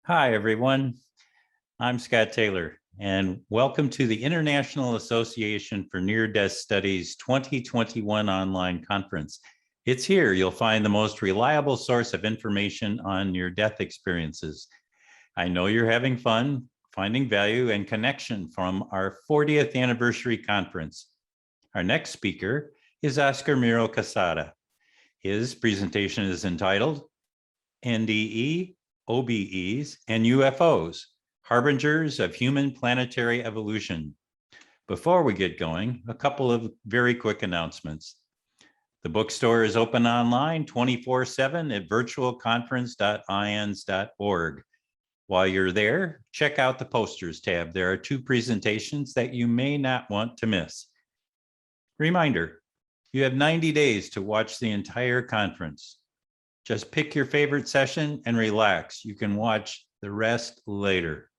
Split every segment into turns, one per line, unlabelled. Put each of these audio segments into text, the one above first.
Hi, everyone. I'm Scott Taylor, and welcome to the International Association for Near-Death Studies 2021 online conference. It's here you'll find the most reliable source of information on near-death experiences. I know you're having fun, finding value and connection from our 40th anniversary conference. Our next speaker is Oscar Miro-Quesada. His presentation is entitled NDE, OBEs, and UFOs, Harbingers of Human Planetary Evolution. Before we get going, a couple of very quick announcements. The bookstore is open online 24/7 at virtualconference.iands.org. While you're there, check out the posters tab. There are 2 presentations that you may not want to miss. Reminder, you have 90 days to watch the entire conference. Just pick your favorite session and relax. You can watch the rest later.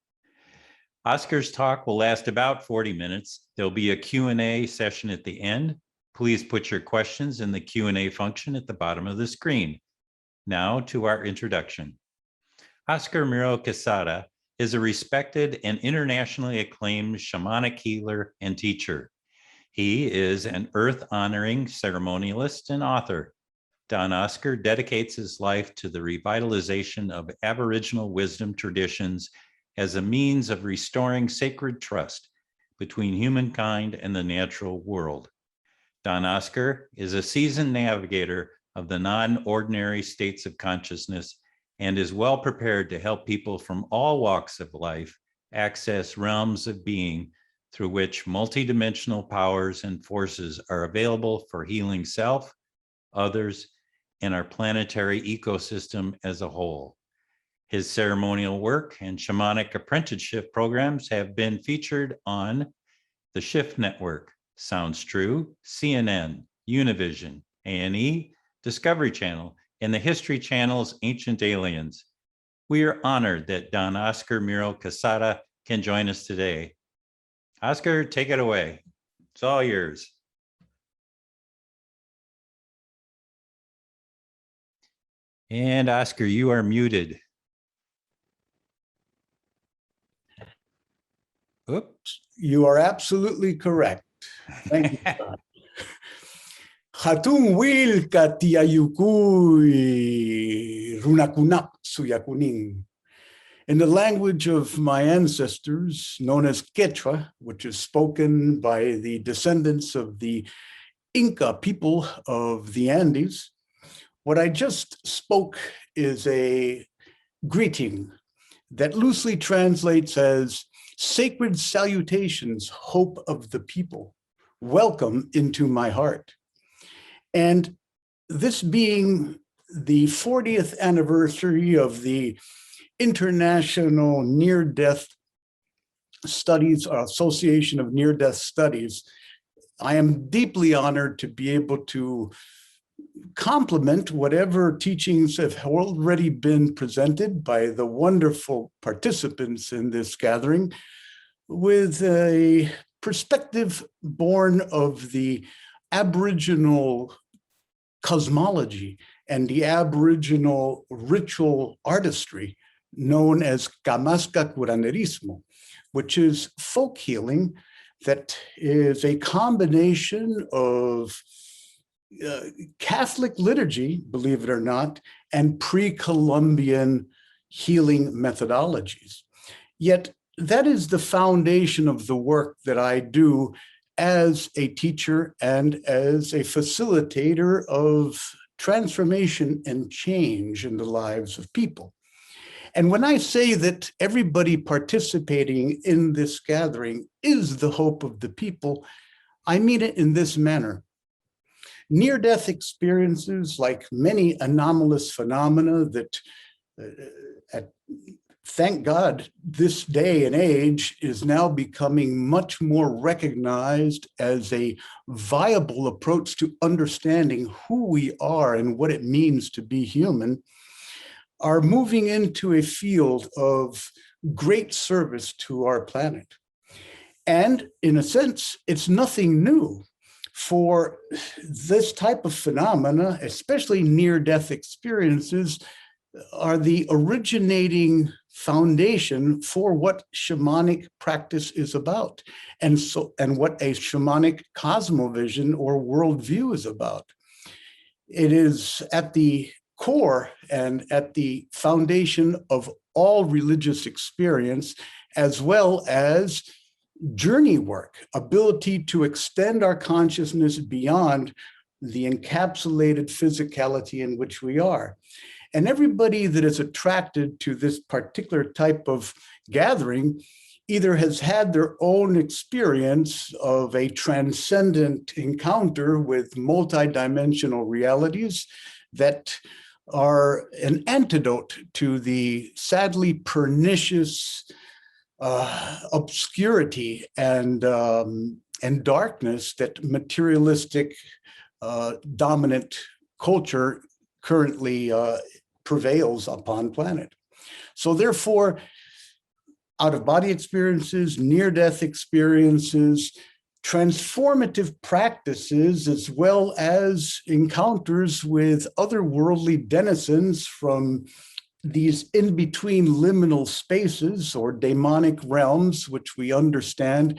Oscar's talk will last about 40 minutes. There'll be a Q&A session at the end. Please put your questions in the Q&A function at the bottom of the screen. Now to our introduction. Oscar Miro-Quesada is a respected and internationally acclaimed shamanic healer and teacher. He is an earth-honoring ceremonialist and author. Don Oscar dedicates his life to the revitalization of Aboriginal wisdom traditions as a means of restoring sacred trust between humankind and the natural world. Don Oscar is a seasoned navigator of the non-ordinary states of consciousness and is well prepared to help people from all walks of life access realms of being through which multidimensional powers and forces are available for healing self, others, and our planetary ecosystem as a whole. His ceremonial work and shamanic apprenticeship programs have been featured on the Shift Network, Sounds True, CNN, Univision, A&E, Discovery Channel, and the History Channel's Ancient Aliens. We are honored that Don Oscar Miro-Quesada can join us today. Oscar, take it away. It's all yours. And Oscar, you are muted. Oops.
You are absolutely correct. Thank you. Hatun wil katiayukui runakunap suyakuning. In the language of my ancestors, known as Quechua, which is spoken by the descendants of the Inca people of the Andes, what I just spoke is a greeting that loosely translates as sacred salutations, hope of the people, welcome into my heart. And this being the 40th anniversary of the International Near-Death Studies, Association of Near-Death Studies, I am deeply honored to be able to complement whatever teachings have already been presented by the wonderful participants in this gathering with a perspective born of the Aboriginal cosmology and the Aboriginal ritual artistry known as Kamaska Curanderismo, which is folk healing that is a combination of Catholic liturgy, believe it or not, and pre-Columbian healing methodologies. Yet that is the foundation of the work that I do as a teacher and as a facilitator of transformation and change in the lives of people. And when I say that everybody participating in this gathering is the hope of the people, I mean it in this manner. Near-death experiences, like many anomalous phenomena that, thank God, this day and age is now becoming much more recognized as a viable approach to understanding who we are and what it means to be human, are moving into a field of great service to our planet. And in a sense, it's nothing new. For this type of phenomena, especially near-death experiences, are the originating foundation for what shamanic practice is about, and what a shamanic cosmovision or worldview is about. It is at the core and at the foundation of all religious experience, as well as journey work, ability to extend our consciousness beyond the encapsulated physicality in which we are. And everybody that is attracted to this particular type of gathering either has had their own experience of a transcendent encounter with multidimensional realities that are an antidote to the sadly pernicious obscurity and darkness that materialistic dominant culture currently prevails upon planet. So therefore, out-of-body experiences, near-death experiences, transformative practices, as well as encounters with otherworldly denizens from these in-between liminal spaces or demonic realms, which we understand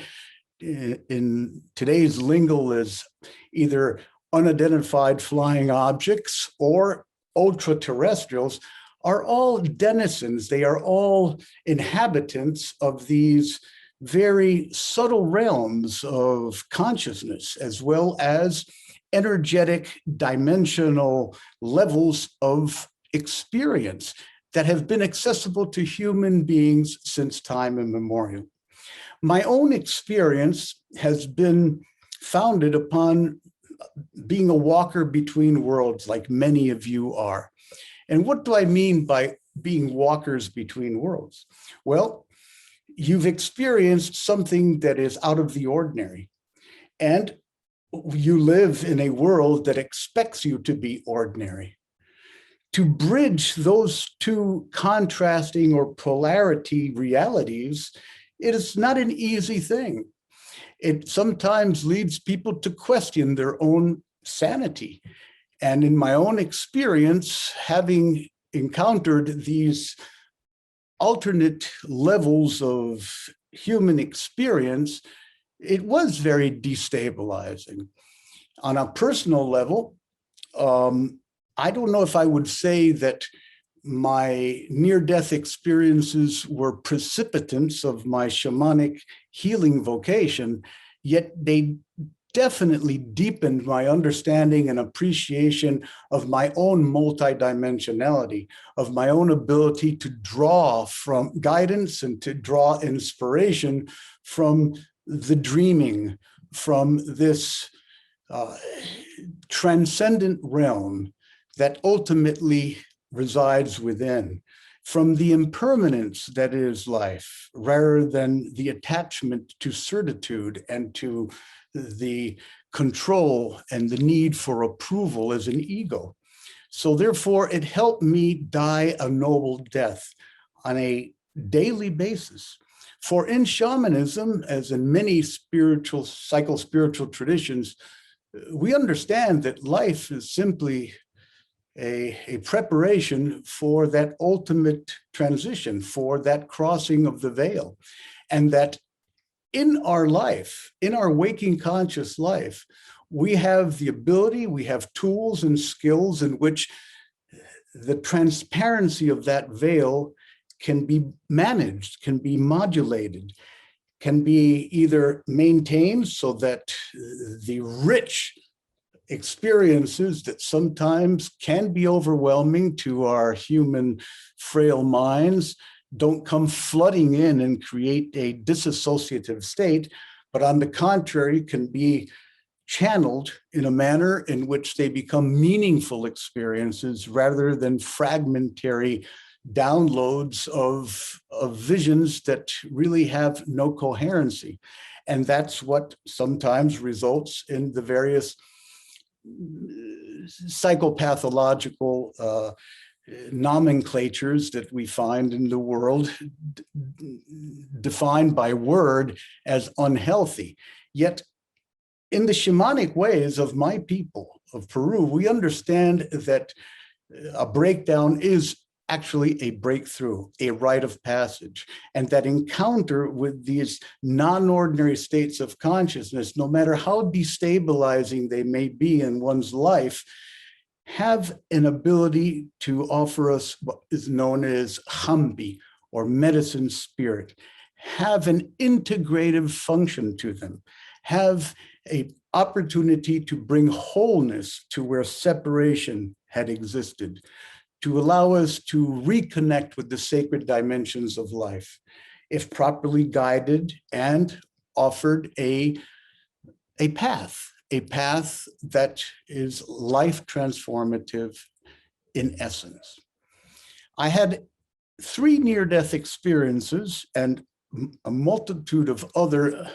in today's lingo as either unidentified flying objects or ultra-terrestrials, are all denizens. They are all inhabitants of these very subtle realms of consciousness, as well as energetic dimensional levels of experience that have been accessible to human beings since time immemorial. My own experience has been founded upon being a walker between worlds, like many of you are. And what do I mean by being walkers between worlds? Well, you've experienced something that is out of the ordinary, and you live in a world that expects you to be ordinary. To bridge those two contrasting or polarity realities, it is not an easy thing. It sometimes leads people to question their own sanity. And in my own experience, having encountered these alternate levels of human experience, it was very destabilizing. On a personal level, I don't know if I would say that my near-death experiences were precipitants of my shamanic healing vocation, yet they definitely deepened my understanding and appreciation of my own multidimensionality, of my own ability to draw from guidance and to draw inspiration from the dreaming, from this transcendent realm that ultimately resides within, from the impermanence that is life, rather than the attachment to certitude and to the control and the need for approval as an ego. So therefore, it helped me die a noble death on a daily basis. For in shamanism, as in many spiritual, psycho-spiritual traditions, we understand that life is simply a preparation for that ultimate transition, for that crossing of the veil. And that in our life, in our waking conscious life, we have the ability, we have tools and skills in which the transparency of that veil can be managed, can be modulated, can be either maintained so that the rich experiences that sometimes can be overwhelming to our human frail minds don't come flooding in and create a disassociative state, but on the contrary, can be channeled in a manner in which they become meaningful experiences rather than fragmentary downloads of visions that really have no coherency. And that's what sometimes results in the various psychopathological nomenclatures that we find in the world, defined by word as unhealthy. Yet in the shamanic ways of my people of Peru, we understand that a breakdown is actually a breakthrough, a rite of passage. And that encounter with these non-ordinary states of consciousness, no matter how destabilizing they may be in one's life, have an ability to offer us what is known as hambi, or medicine spirit, have an integrative function to them, have an opportunity to bring wholeness to where separation had existed, to allow us to reconnect with the sacred dimensions of life, if properly guided and offered a path that is life transformative in essence. I had 3 near-death experiences and a multitude of other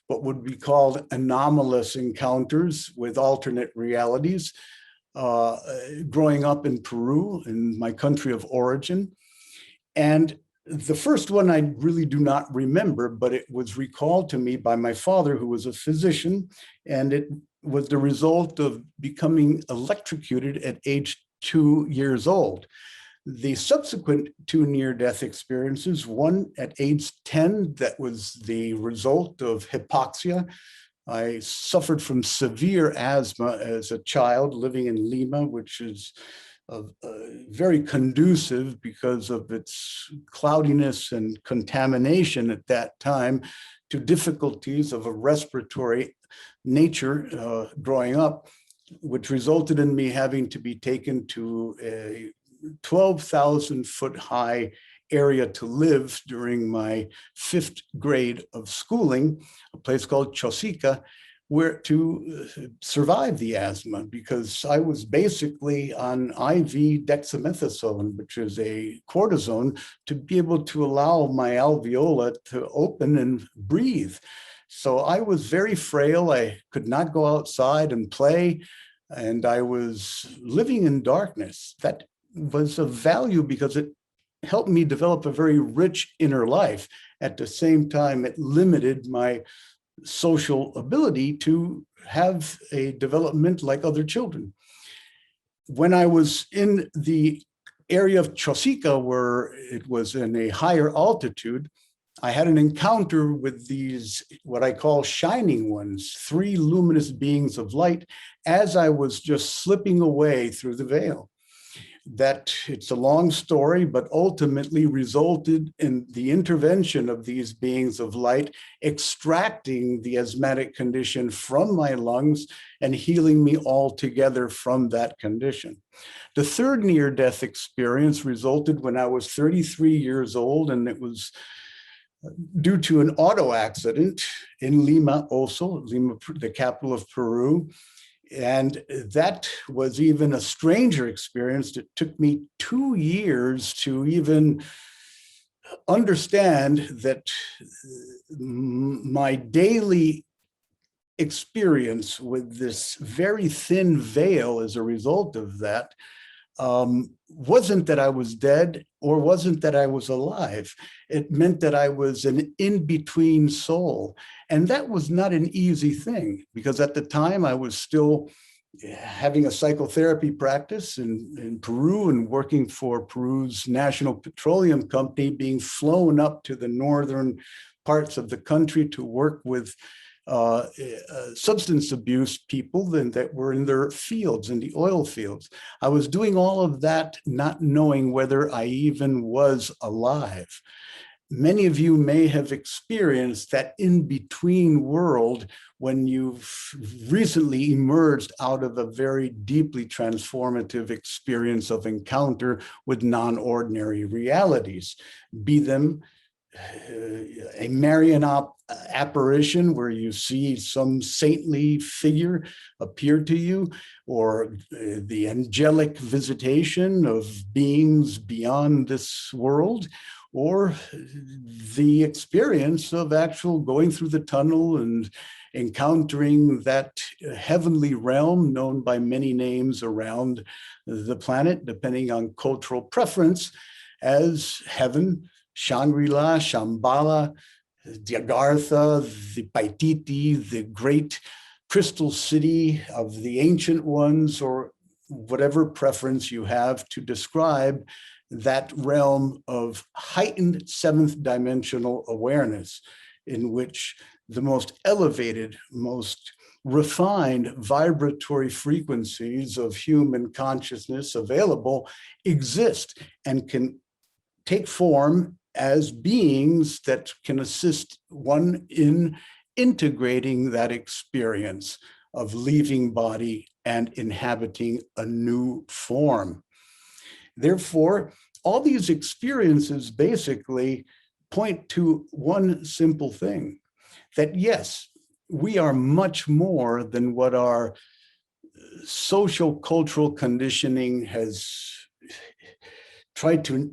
what would be called anomalous encounters with alternate realities growing up in Peru, in my country of origin. And the first one I really do not remember, but it was recalled to me by my father, who was a physician, and it was the result of becoming electrocuted at age 2 years old. The subsequent 2 near-death experiences, one at age 10, that was the result of hypoxia. I suffered from severe asthma as a child living in Lima, which is very conducive because of its cloudiness and contamination at that time to difficulties of a respiratory nature growing up, which resulted in me having to be taken to a 12,000-foot high area to live during my 5th grade of schooling, a place called Chosica, where to survive the asthma, because I was basically on IV dexamethasone, which is a cortisone, to be able to allow my alveola to open and breathe. So I was very frail. I could not go outside and play, and I was living in darkness. That was of value because it helped me develop a very rich inner life. At the same time, it limited my social ability to have a development like other children. When I was in the area of Chosica, where it was in a higher altitude, I had an encounter with these, what I call shining ones, 3 luminous beings of light, as I was just slipping away through the veil. That it's a long story, but ultimately resulted in the intervention of these beings of light, extracting the asthmatic condition from my lungs and healing me altogether from that condition. The 3rd near-death experience resulted when I was 33 years old, and it was due to an auto accident in Lima, also, Lima, the capital of Peru. And that was even a stranger experience. It took me 2 years to even understand that my daily experience with this very thin veil as a result of that wasn't that I was dead or wasn't that I was alive. It meant that I was an in-between soul. And that was not an easy thing, because at the time I was still having a psychotherapy practice in Peru and working for Peru's National Petroleum Company, being flown up to the northern parts of the country to work with substance abuse people that were in their fields, in the oil fields. I was doing all of that, not knowing whether I even was alive. Many of you may have experienced that in-between world when you've recently emerged out of a very deeply transformative experience of encounter with non-ordinary realities, be them a Marian apparition where you see some saintly figure appear to you, or the angelic visitation of beings beyond this world, or the experience of actual going through the tunnel and encountering that heavenly realm known by many names around the planet, depending on cultural preference, as heaven, Shangri-La, Shambhala, Jagartha, the Paititi, the great crystal city of the ancient ones, or whatever preference you have to describe that realm of heightened seventh dimensional awareness in which the most elevated, most refined vibratory frequencies of human consciousness available exist and can take form as beings that can assist one in integrating that experience of leaving body and inhabiting a new form. Therefore, all these experiences basically point to one simple thing, that yes, we are much more than what our social cultural conditioning has tried to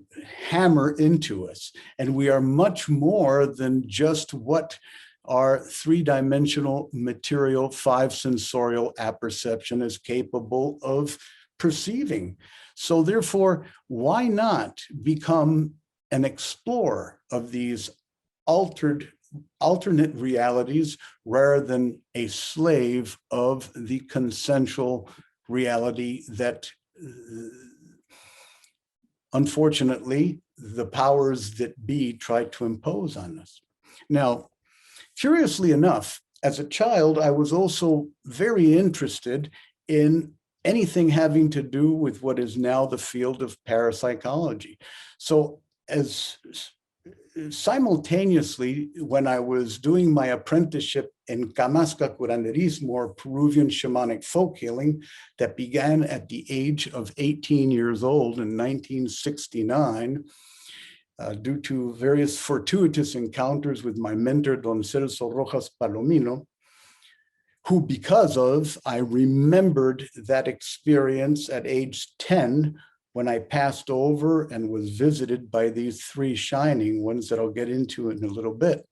hammer into us. And we are much more than just what our three-dimensional material, five sensorial apperception is capable of perceiving. So therefore, why not become an explorer of these alternate realities rather than a slave of the consensual reality that unfortunately the powers that be try to impose on us. Now, curiously enough, as a child, I was also very interested in anything having to do with what is now the field of parapsychology. So as simultaneously, when I was doing my apprenticeship in Camasca curanderismo, or Peruvian shamanic folk healing, that began at the age of 18 years old in 1969, due to various fortuitous encounters with my mentor, Don Celso Rojas Palomino, who, because of, I remembered that experience at age 10, when I passed over and was visited by these three shining ones that I'll get into in a little bit.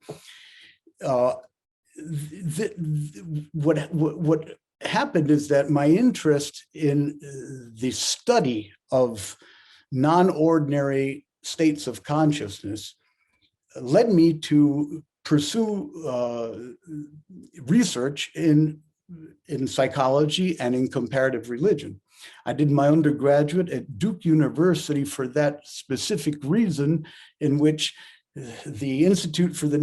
What happened is that my interest in the study of non-ordinary states of consciousness led me to pursue research in psychology and in comparative religion. I did my undergraduate at Duke University for that specific reason, in which the Institute for the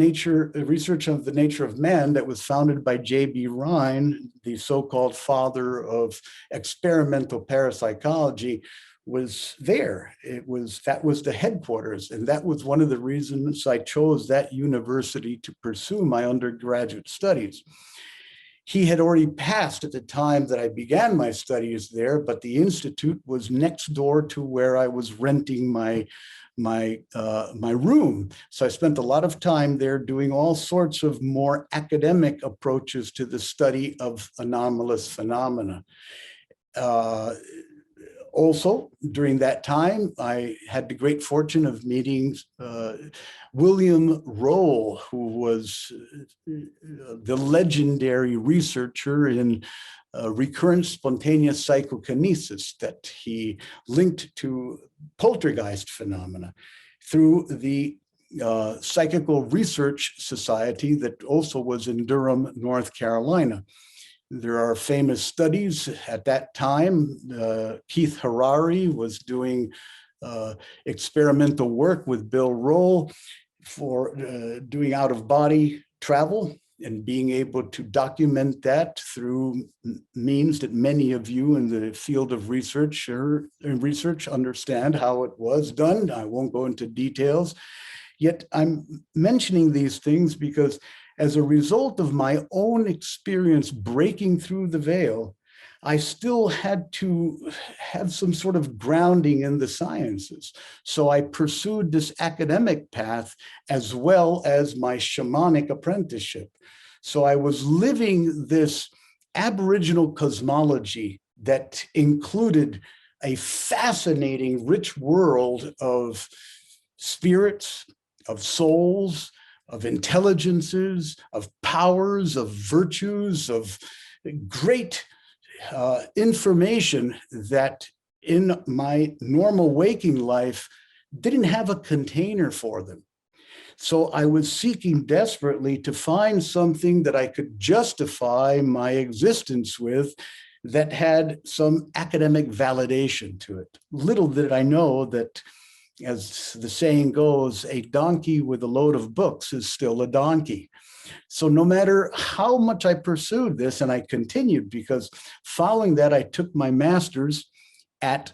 Research of the Nature of Man, that was founded by J.B. Rhine, the so-called father of experimental parapsychology, was there. That was the headquarters, and that was one of the reasons I chose that university to pursue my undergraduate studies. He had already passed at the time that I began my studies there, but the institute was next door to where I was renting my room. So I spent a lot of time there doing all sorts of more academic approaches to the study of anomalous phenomena. Also, during that time, I had the great fortune of meeting William Roll, who was the legendary researcher in recurrent spontaneous psychokinesis that he linked to poltergeist phenomena through the Psychical Research Society that also was in Durham, North Carolina. There are famous studies at that time. Keith Harari was doing experimental work with Bill Roll for doing out-of-body travel and being able to document that through means that many of you in the field of research understand how it was done. I won't go into details. Yet I'm mentioning these things because as a result of my own experience breaking through the veil, I still had to have some sort of grounding in the sciences. So I pursued this academic path as well as my shamanic apprenticeship. So I was living this Aboriginal cosmology that included a fascinating, rich world of spirits, of souls, of intelligences, of powers, of virtues, of great information that in my normal waking life didn't have a container for them. So I was seeking desperately to find something that I could justify my existence with that had some academic validation to it. Little did I know that as the saying goes, a donkey with a load of books is still a donkey. So no matter how much I pursued this, and I continued, because following that, I took my master's at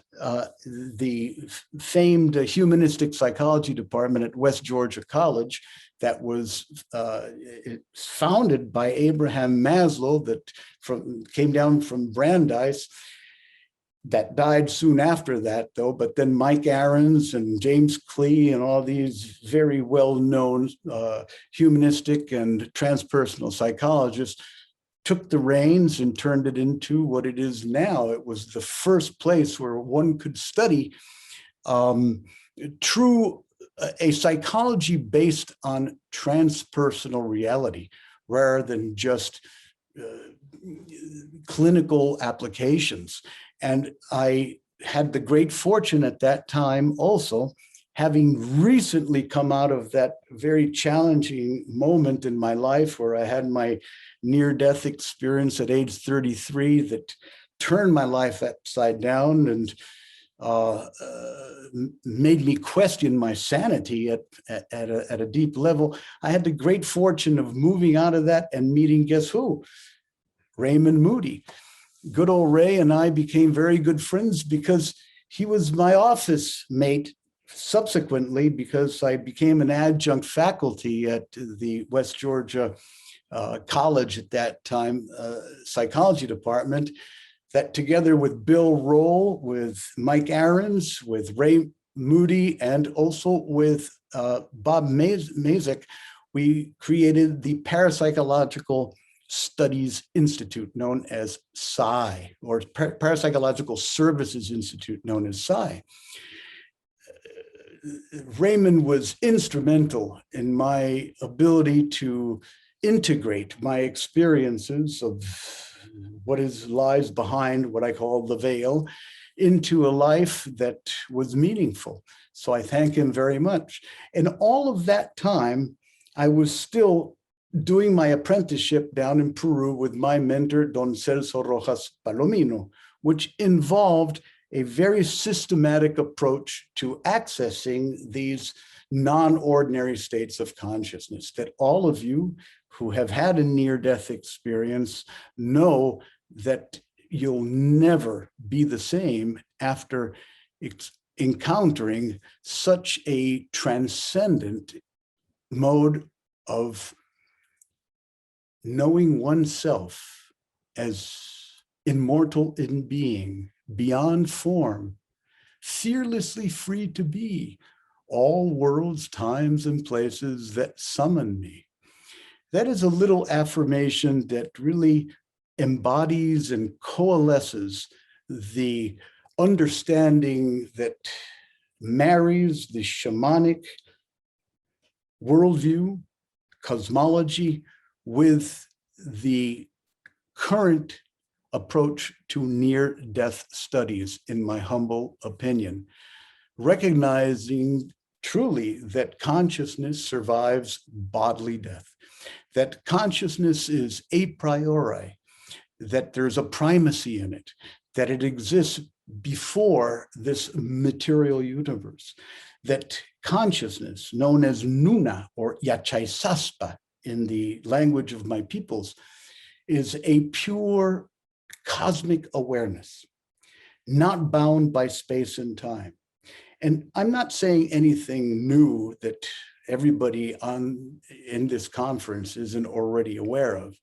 the famed humanistic psychology department at West Georgia College that was founded by Abraham Maslow, that came down from Brandeis, that died soon after that, though. But then Mike Ahrens and James Clee and all these very well-known humanistic and transpersonal psychologists took the reins and turned it into what it is now. It was the first place where one could study a psychology based on transpersonal reality, rather than just clinical applications. And I had the great fortune at that time also, having recently come out of that very challenging moment in my life where I had my near-death experience at age 33 that turned my life upside down and made me question my sanity at a deep level. I had the great fortune of moving out of that and meeting, guess who? Raymond Moody. Good old Ray and I became very good friends because he was my office mate subsequently, because I became an adjunct faculty at the West Georgia College at that time, psychology department, that together with Bill Roll, with Mike Ahrens, with Ray Moody, and also with Bob Mazek, we created the Parapsychological Studies Institute, known as PSI, or Parapsychological Services Institute, known as PSI. Raymond was instrumental in my ability to integrate my experiences of what lies behind what I call the veil into a life that was meaningful. So I thank him very much. And all of that time, I was still doing my apprenticeship down in Peru with my mentor, Don Celso Rojas Palomino, which involved a very systematic approach to accessing these non-ordinary states of consciousness that all of you who have had a near-death experience know that you'll never be the same after encountering such a transcendent mode of knowing oneself as immortal in being, beyond form, fearlessly free to be, all worlds, times, and places that summon me. That is a little affirmation that really embodies and coalesces the understanding that marries the shamanic worldview, cosmology, with the current approach to near-death studies, in my humble opinion, recognizing truly that consciousness survives bodily death, that consciousness is a priori, that there's a primacy in it, that it exists before this material universe, that consciousness, known as Nuna or Yachaisaspa in the language of my peoples, is a pure cosmic awareness, not bound by space and time. And I'm not saying anything new that everybody in this conference isn't already aware of.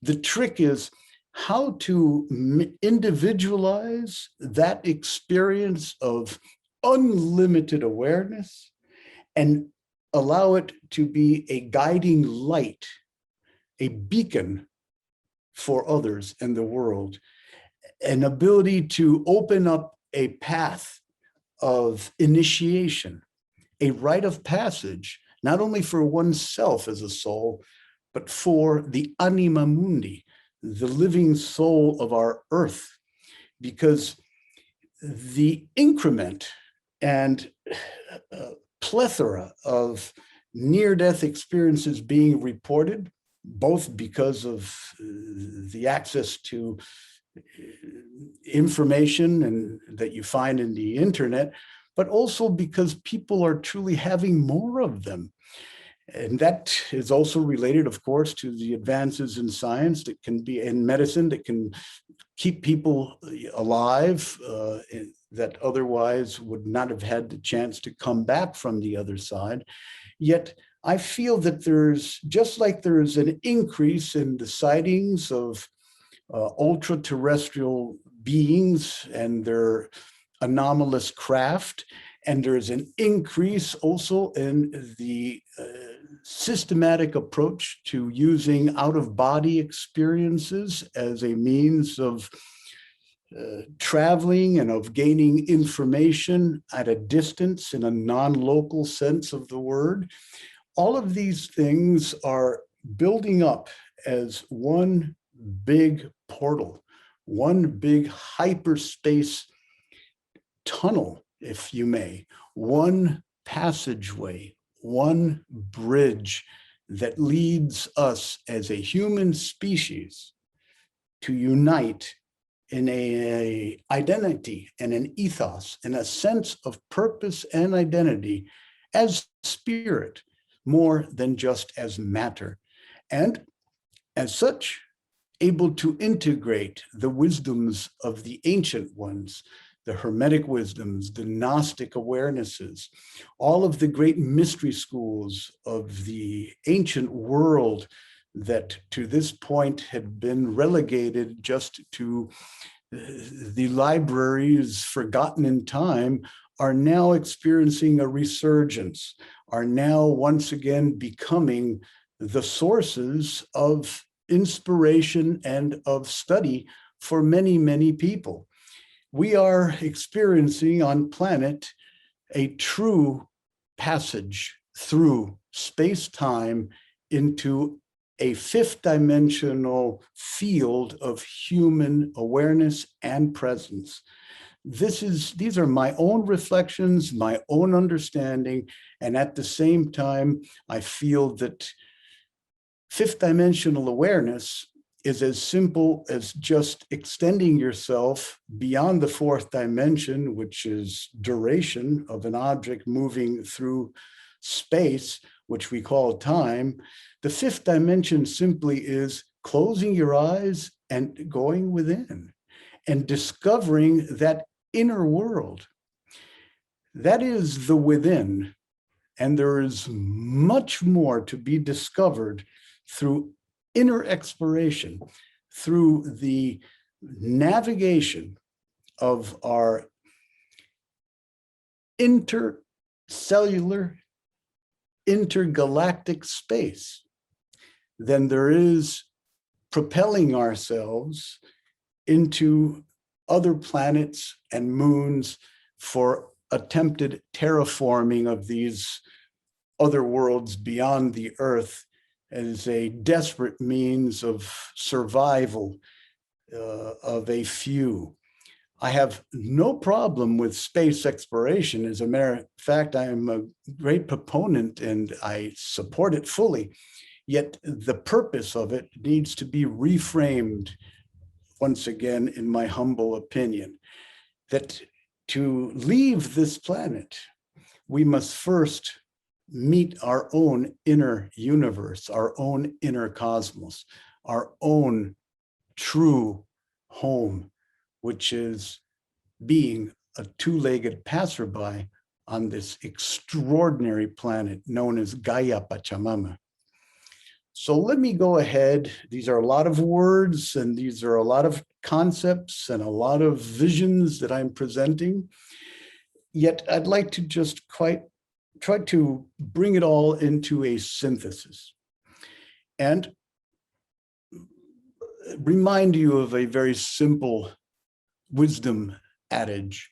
The trick is how to individualize that experience of unlimited awareness and allow it to be a guiding light, a beacon for others in the world, an ability to open up a path of initiation, a rite of passage, not only for oneself as a soul, but for the anima mundi, the living soul of our earth, because the increment and plethora of near-death experiences being reported, both because of the access to information and that you find in the internet, but also because people are truly having more of them. And that is also related, of course, to the advances in science that can be in medicine that can keep people alive that otherwise would not have had the chance to come back from the other side. Yet I feel that there's, just like there's an increase in the sightings of ultra-terrestrial beings and their anomalous craft, and there's an increase also in the systematic approach to using out-of-body experiences as a means of traveling and of gaining information at a distance in a non-local sense of the word. All of these things are building up as one big portal, one big hyperspace tunnel, if you may, one passageway, one bridge that leads us as a human species to unite in a identity and an ethos and a sense of purpose and identity as spirit more than just as matter. And as such, able to integrate the wisdoms of the ancient ones, the Hermetic wisdoms, the Gnostic awarenesses, all of the great mystery schools of the ancient world that to this point had been relegated just to the libraries forgotten in time, are now experiencing a resurgence, are now once again becoming the sources of inspiration and of study for many, many people. We are experiencing on planet a true passage through space-time into a fifth dimensional field of human awareness and presence. These are my own reflections, my own understanding, and at the same time, I feel that fifth dimensional awareness is as simple as just extending yourself beyond the fourth dimension, which is duration of an object moving through space, which we call time. The fifth dimension simply is closing your eyes and going within and discovering that inner world. That is the within, and there is much more to be discovered through inner exploration, through the navigation of our intercellular, intergalactic space, than there is propelling ourselves into other planets and moons for attempted terraforming of these other worlds beyond the Earth as a desperate means of survival of a few. I have no problem with space exploration. As a matter of fact, I am a great proponent and I support it fully. Yet the purpose of it needs to be reframed, once again, in my humble opinion, that to leave this planet, we must first meet our own inner universe, our own inner cosmos, our own true home, which is being a two-legged passerby on this extraordinary planet known as Gaia Pachamama. So let me go ahead. These are a lot of words and these are a lot of concepts and a lot of visions that I'm presenting. Yet I'd like to just try to bring it all into a synthesis and remind you of a very simple wisdom adage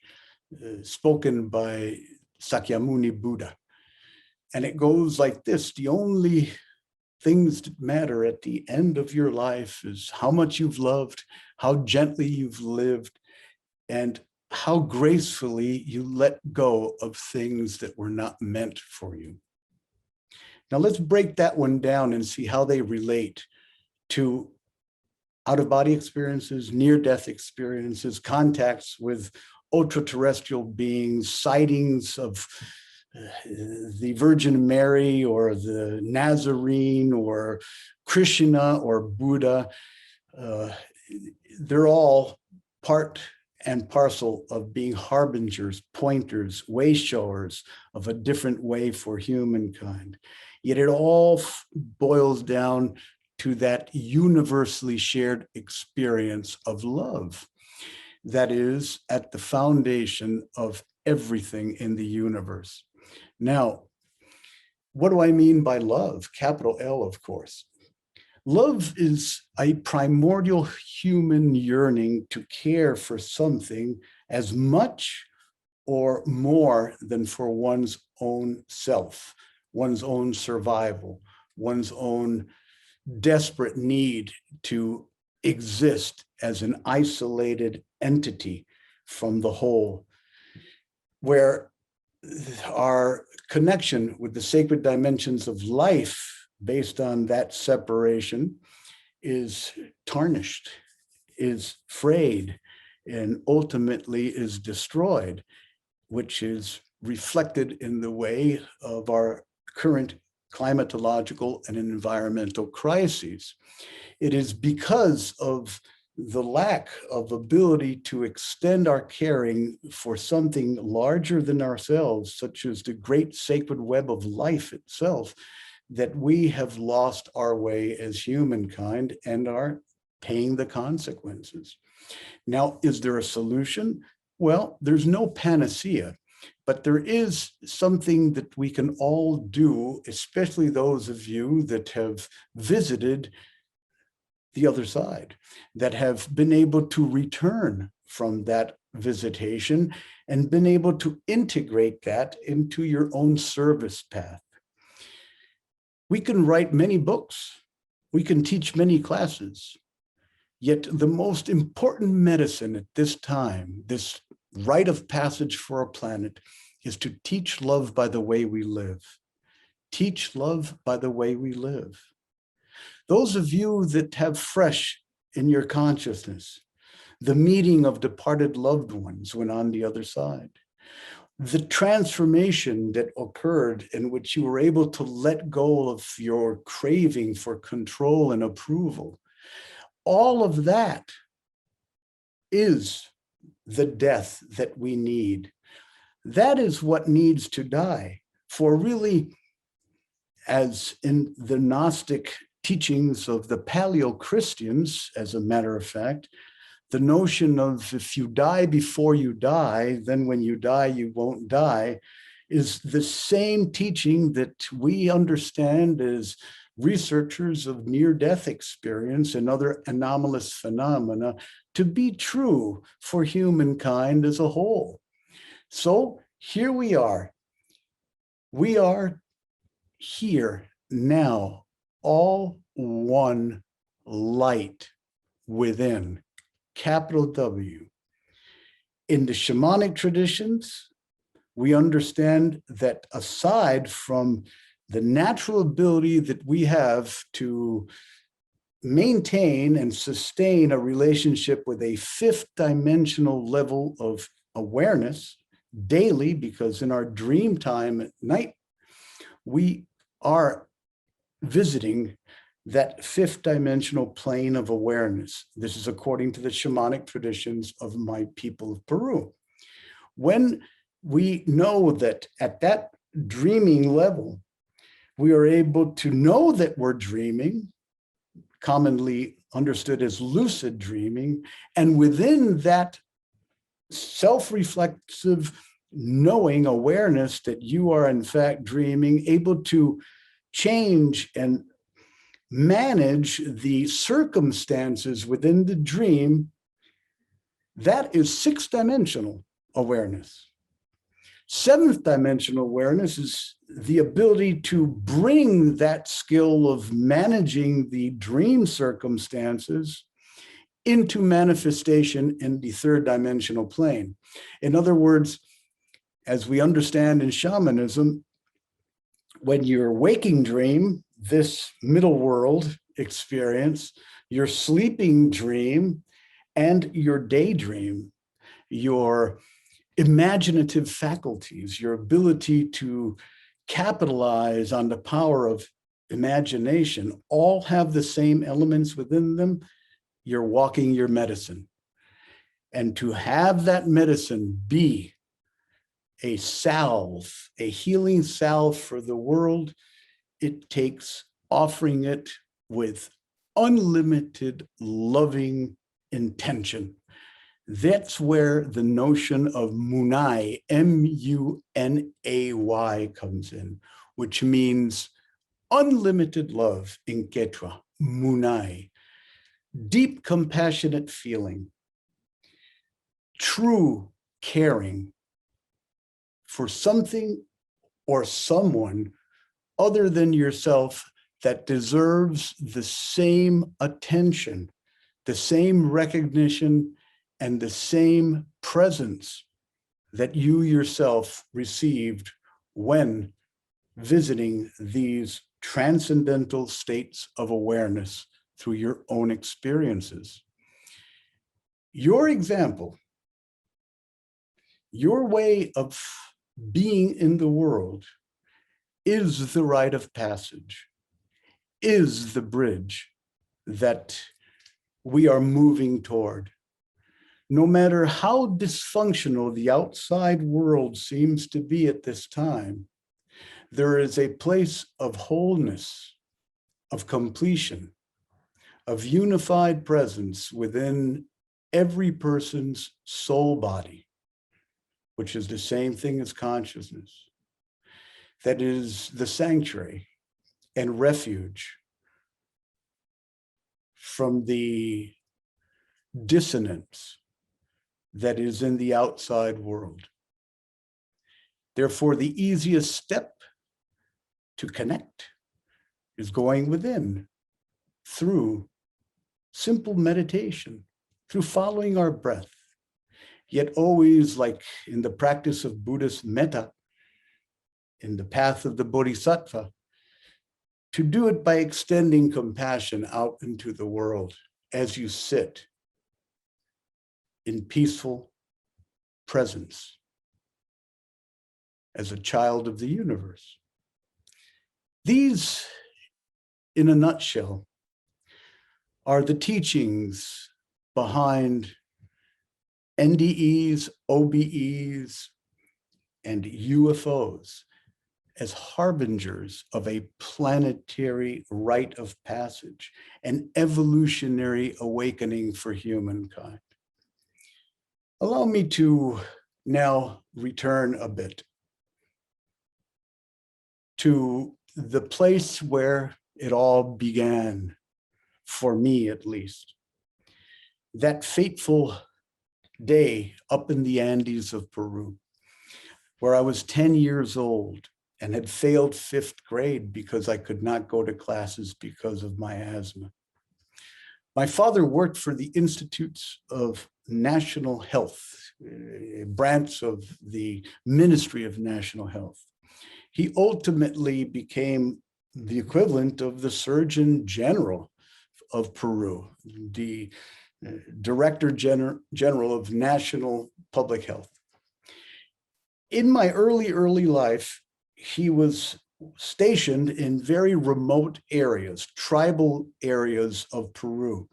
spoken by Sakyamuni Buddha. And it goes like this: the only things that matter at the end of your life is how much you've loved, how gently you've lived, and how gracefully you let go of things that were not meant for you. Now let's break that one down and see how they relate to out-of-body experiences, near-death experiences, contacts with ultra-terrestrial beings, sightings of the Virgin Mary or the Nazarene or Krishna or Buddha. They're all part and parcel of being harbingers, pointers, way showers of a different way for humankind. Yet it all boils down to that universally shared experience of love that is at the foundation of everything in the universe. Now, what do I mean by love? Capital L, of course. Love is a primordial human yearning to care for something as much or more than for one's own self, one's own survival, one's own desperate need to exist as an isolated entity from the whole, where our connection with the sacred dimensions of life based on that separation is tarnished, is frayed, and ultimately is destroyed, which is reflected in the way of our current climatological and environmental crises. It is because of the lack of ability to extend our caring for something larger than ourselves, such as the great sacred web of life itself, that we have lost our way as humankind and are paying the consequences. Now, is there a solution? Well, there's no panacea, but there is something that we can all do, especially those of you that have visited the other side, that have been able to return from that visitation and been able to integrate that into your own service path. We can write many books, we can teach many classes, yet the most important medicine at this time, this rite of passage for our planet, is to teach love by the way we live. Teach love by the way we live. Those of you that have fresh in your consciousness the meeting of departed loved ones when on the other side, the transformation that occurred in which you were able to let go of your craving for control and approval, all of that is the death that we need. That is what needs to die. For really, as in the Gnostic teachings of the Paleo-Christians, as a matter of fact, the notion of if you die before you die, then when you die, you won't die, is the same teaching that we understand as researchers of near-death experience and other anomalous phenomena to be true for humankind as a whole. So here we are. We are here now, all one light within, capital W. In the shamanic traditions, we understand that aside from the natural ability that we have to maintain and sustain a relationship with a fifth dimensional level of awareness daily, because in our dream time at night, we are visiting that fifth dimensional plane of awareness. This is according to the shamanic traditions of my people of Peru. When we know that at that dreaming level, we are able to know that we're dreaming, commonly understood as lucid dreaming, and within that self-reflexive knowing awareness that you are in fact dreaming, able to change and manage the circumstances within the dream, that is sixth dimensional awareness. Seventh dimensional awareness is the ability to bring that skill of managing the dream circumstances into manifestation in the third dimensional plane. In other words, as we understand in shamanism, when your waking dream, this middle world experience, your sleeping dream, and your daydream, your imaginative faculties, your ability to capitalize on the power of imagination, all have the same elements within them. You're walking your medicine. And to have that medicine be a salve, a healing salve for the world, it takes offering it with unlimited loving intention. That's where the notion of munay, M-U-N-A-Y, comes in, which means unlimited love in Quechua, munay, deep compassionate feeling, true caring for something or someone other than yourself that deserves the same attention, the same recognition, and the same presence that you yourself received when visiting these transcendental states of awareness through your own experiences. Your example, your way of being in the world is the rite of passage, is the bridge that we are moving toward. No matter how dysfunctional the outside world seems to be at this time, there is a place of wholeness, of completion, of unified presence within every person's soul body, which is the same thing as consciousness. That is the sanctuary and refuge from the dissonance that is in the outside world. Therefore, the easiest step to connect is going within through simple meditation, through following our breath, yet always, like in the practice of Buddhist metta, in the path of the Bodhisattva, to do it by extending compassion out into the world as you sit in peaceful presence as a child of the universe. These, in a nutshell, are the teachings behind NDEs, OBEs, and UFOs as harbingers of a planetary rite of passage, an evolutionary awakening for humankind. Allow me to now return a bit to the place where it all began, for me at least. That fateful day up in the Andes of Peru, where I was 10 years old and had failed 5th grade because I could not go to classes because of my asthma. My father worked for the Institutes of National Health, a branch of the Ministry of National Health. He ultimately became the equivalent of the Surgeon General of Peru, the Director General of National Public Health. In my early life, he was stationed in very remote areas, tribal areas of Peru.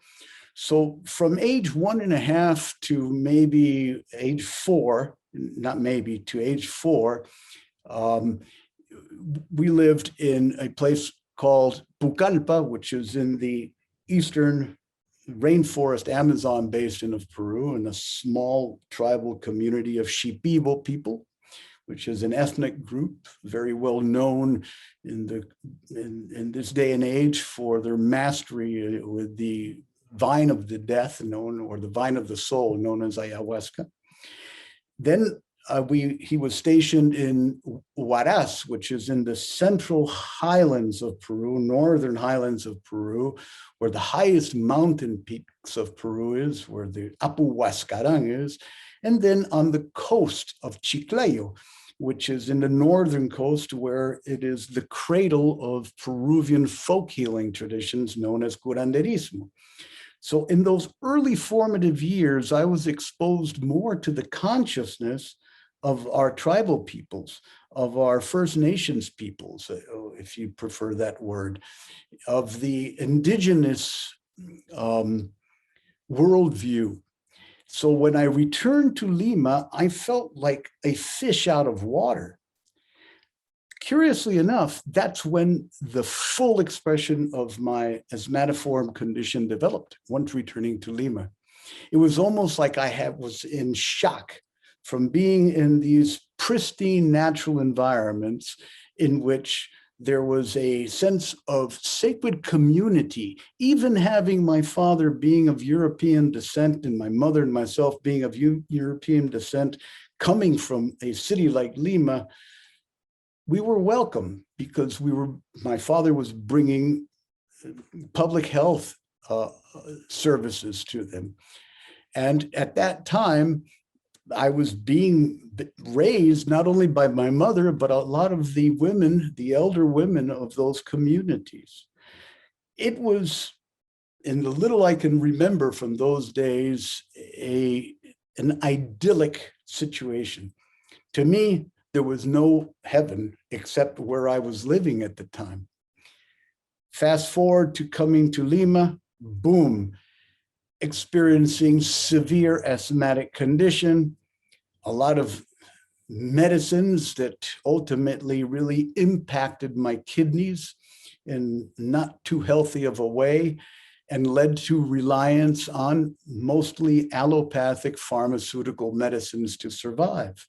So from age 1.5 to maybe age 4, not maybe, to age 4, we lived in a place called Pucallpa, which is in the eastern rainforest Amazon basin of Peru, in a small tribal community of Shipibo people, which is an ethnic group very well known in this day and age for their mastery with the vine of the death known, or the vine of the soul, known as ayahuasca. Then he was stationed in Huaraz, which is in the central highlands of Peru, northern highlands of Peru, where the highest mountain peaks of Peru is, where the Apu Huascarán is, and then on the coast of Chiclayo, which is in the northern coast, where it is the cradle of Peruvian folk healing traditions known as curanderismo. So in those early formative years, I was exposed more to the consciousness of our tribal peoples, of our First Nations peoples, if you prefer that word, of the indigenous worldview. So when I returned to Lima, I felt like a fish out of water. Curiously enough, that's when the full expression of my asthmatiform condition developed, once returning to Lima. It was almost like was in shock from being in these pristine natural environments in which there was a sense of sacred community, even having my father being of European descent and my mother and myself being of European descent, coming from a city like Lima. We were welcome because my father was bringing public health services to them. And at that time, I was being raised not only by my mother, but a lot of the women, the elder women of those communities. It was, in the little I can remember from those days, an idyllic situation. To me, there was no heaven except where I was living at the time. Fast forward to coming to Lima, boom, experiencing severe asthmatic condition, a lot of medicines that ultimately really impacted my kidneys in not too healthy of a way, and led to reliance on mostly allopathic pharmaceutical medicines to survive.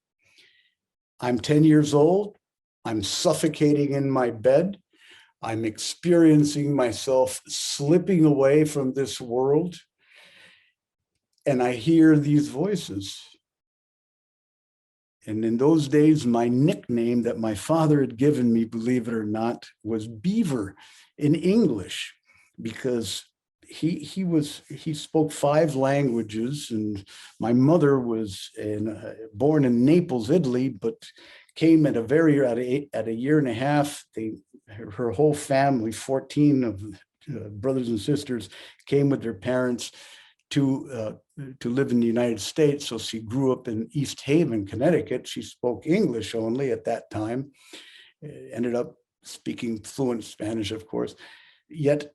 I'm 10 years old. I'm suffocating in my bed. I'm experiencing myself slipping away from this world. And I hear these voices. And in those days, my nickname that my father had given me, believe it or not, was Beaver in English, because he spoke 5 languages, and my mother was born in Naples, Italy, but came at a year and a half. Her whole family, 14 of brothers and sisters, came with their parents to live in the United States. So she grew up in East Haven, Connecticut. She spoke English only at that time, ended up speaking fluent Spanish, of course, yet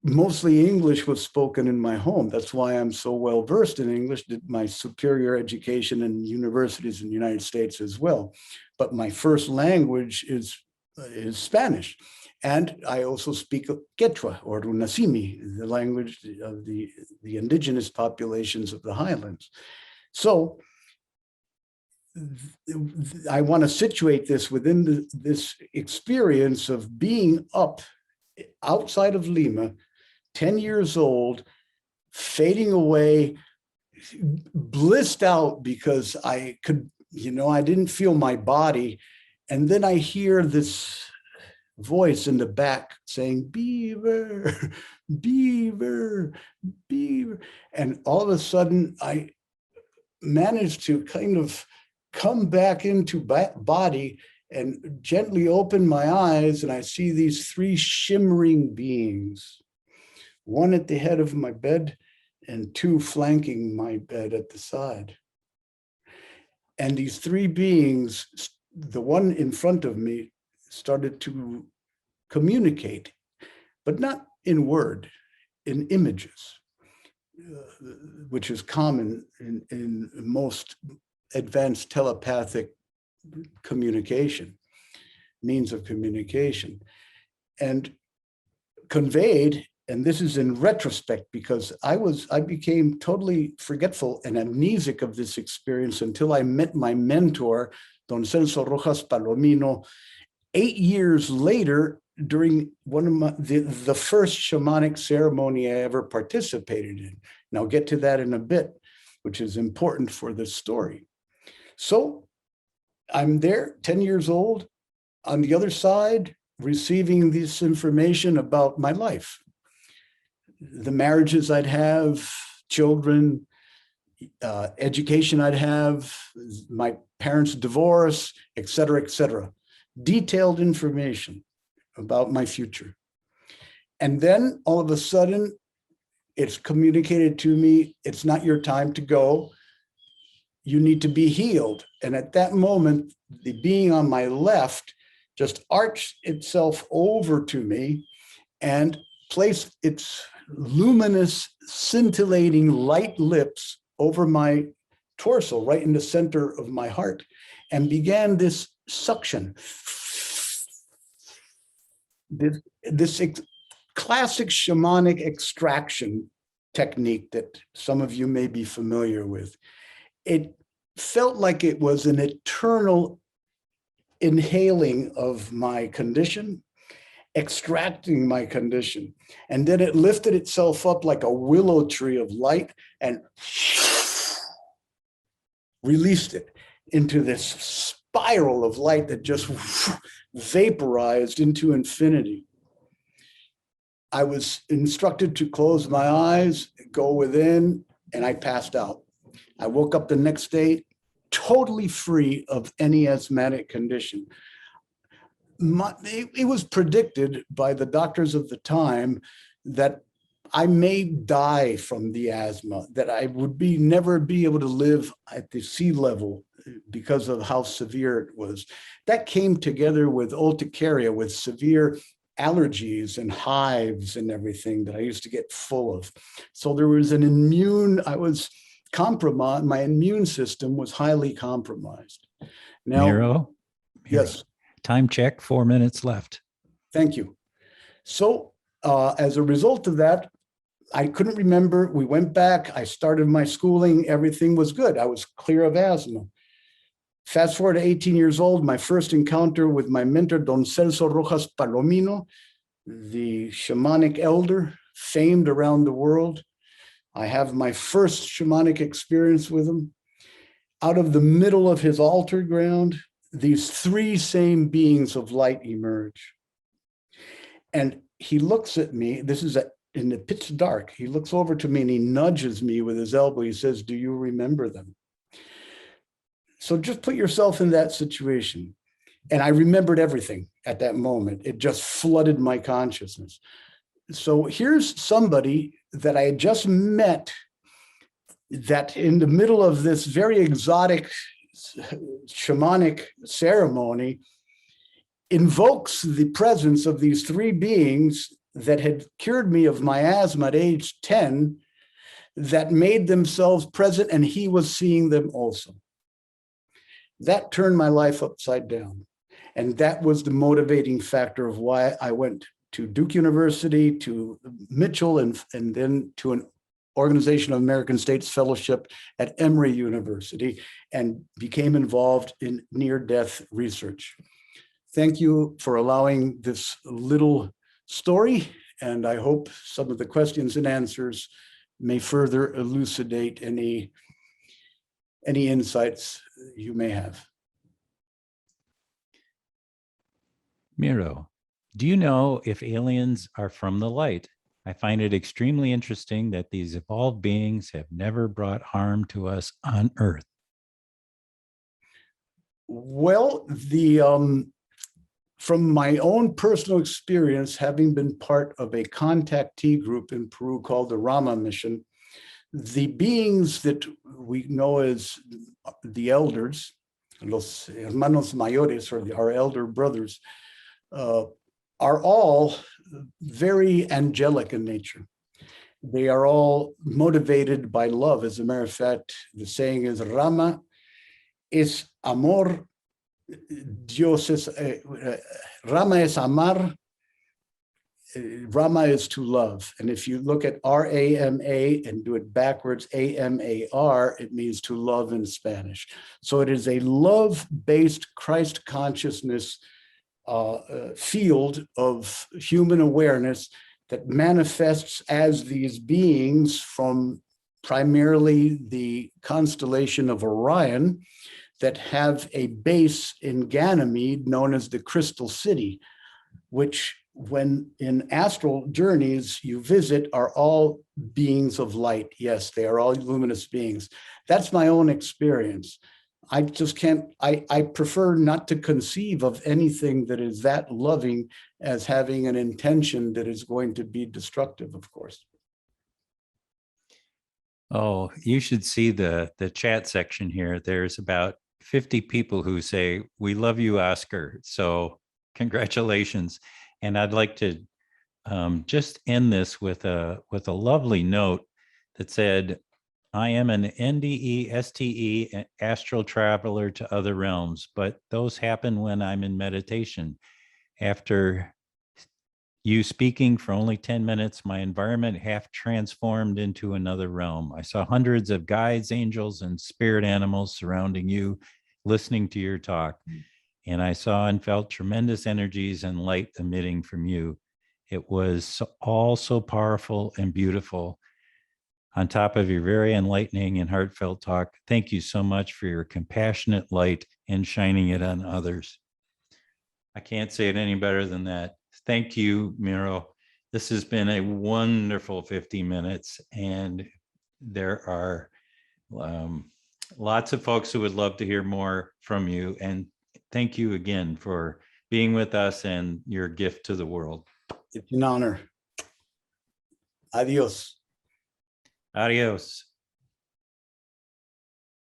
mostly English was spoken in my home. That's why I'm so well versed in English, did my superior education in universities in the United States as well. But my first language is Spanish. And I also speak Quechua, or Runasimi, the language of the indigenous populations of the highlands. So I want to situate this within this experience of being up outside of Lima, 10 years old, fading away, blissed out because I could, I didn't feel my body. And then I hear this voice in the back saying, Beaver, Beaver, Beaver. And all of a sudden I managed to kind of come back into body and gently open my eyes, and I see these 3 shimmering beings, one at the head of my bed and 2 flanking my bed at the side. And these 3 beings, the one in front of me, started to communicate, but not in word, in images, which is common in most advanced telepathic communication, means of communication, and conveyed. And this is in retrospect, because I became totally forgetful and amnesic of this experience until I met my mentor, Don Celso Rojas Palomino, 8 years later, during one of the first shamanic ceremony I ever participated in. And I'll get to that in a bit, which is important for this story. So I'm there, 10 years old, on the other side, receiving this information about my life, the marriages I'd have, children, education I'd have, my parents' divorce, et cetera, detailed information about my future. And then all of a sudden, it's communicated to me, it's not your time to go. you need to be healed. And at that moment, the being on my left just arched itself over to me and placed its luminous, scintillating light lips over my torso, right in the center of my heart, and began this suction. This classic shamanic extraction technique that some of you may be familiar with. It felt like it was an eternal inhaling of my condition, extracting my condition. And then it lifted itself up like a willow tree of light and released it into this spiral of light that just vaporized into infinity. I was instructed to close my eyes, go within, and I passed out. I woke up the next day totally free of any asthmatic condition. It was predicted by the doctors of the time that I may die from the asthma, that I would never be able to live at the sea level because of how severe it was. That came together with urticaria, with severe allergies and hives and everything that I used to get full of. So there was I was compromised, my immune system was highly compromised. Now,
Miro?
yes.
Time check, 4 minutes left.
Thank you. So as a result of that, I couldn't remember. We went back. I started my schooling. Everything was good. I was clear of asthma. Fast forward to 18 years old, my first encounter with my mentor, Don Celso Rojas Palomino, the shamanic elder, famed around the world. I have my first shamanic experience with him. Out of the middle of his altar ground, these three same beings of light emerge. And he looks at me. This is in the pitch dark. He looks over to me and he nudges me with his elbow. He says, "Do you remember them?" So just put yourself in that situation. And I remembered everything at that moment. It just flooded my consciousness. So here's somebody that I had just met that in the middle of this very exotic shamanic ceremony invokes the presence of these three beings that had cured me of my asthma at age 10, that made themselves present, and he was seeing them also. That turned my life upside down. And that was the motivating factor of why I went to Duke University, to Mitchell, and then to an Organization of American States Fellowship at Emory University, and became involved in near-death research. Thank you for allowing this little story, and I hope some of the questions and answers may further elucidate any insights you may have.
Miro, do you know if aliens are from the light? I find it extremely interesting that these evolved beings have never brought harm to us on Earth.
Well, from my own personal experience, having been part of a contactee group in Peru called the Rama Mission, the beings that we know as the elders, los hermanos mayores, or our elder brothers, are all very angelic in nature. They are all motivated by love. As a matter of fact, the saying is, Rama es amor, Dios es, Rama es amar, Rama is to love. And if you look at R-A-M-A and do it backwards, A-M-A-R, it means to love in Spanish. So it is a love-based Christ consciousness field of human awareness that manifests as these beings from primarily the constellation of Orion, that have a base in Ganymede known as the Crystal City, which when in astral journeys you visit are all beings of light. Yes, they are all luminous beings. That's my own experience. I just can't, I prefer not to conceive of anything that is that loving as having an intention that is going to be destructive, of course.
Oh, you should see the chat section here. There's about 50 people who say, "We love you, Oscar." So congratulations. And I'd like to just end this with a lovely note that said, "I am an NDE, STE, astral traveler to other realms, but those happen when I'm in meditation. After you speaking for only 10 minutes, my environment half transformed into another realm. I saw hundreds of guides, angels, and spirit animals surrounding you, listening to your talk. And I saw and felt tremendous energies and light emitting from you. It was all so powerful and beautiful. On top of your very enlightening and heartfelt talk, thank you so much for your compassionate light and shining it on others." I can't say it any better than that. Thank you, Miro. This has been a wonderful 50 minutes, and there are lots of folks who would love to hear more from you. And thank you again for being with us and your gift to the world.
It's an honor. Adios.
Adios.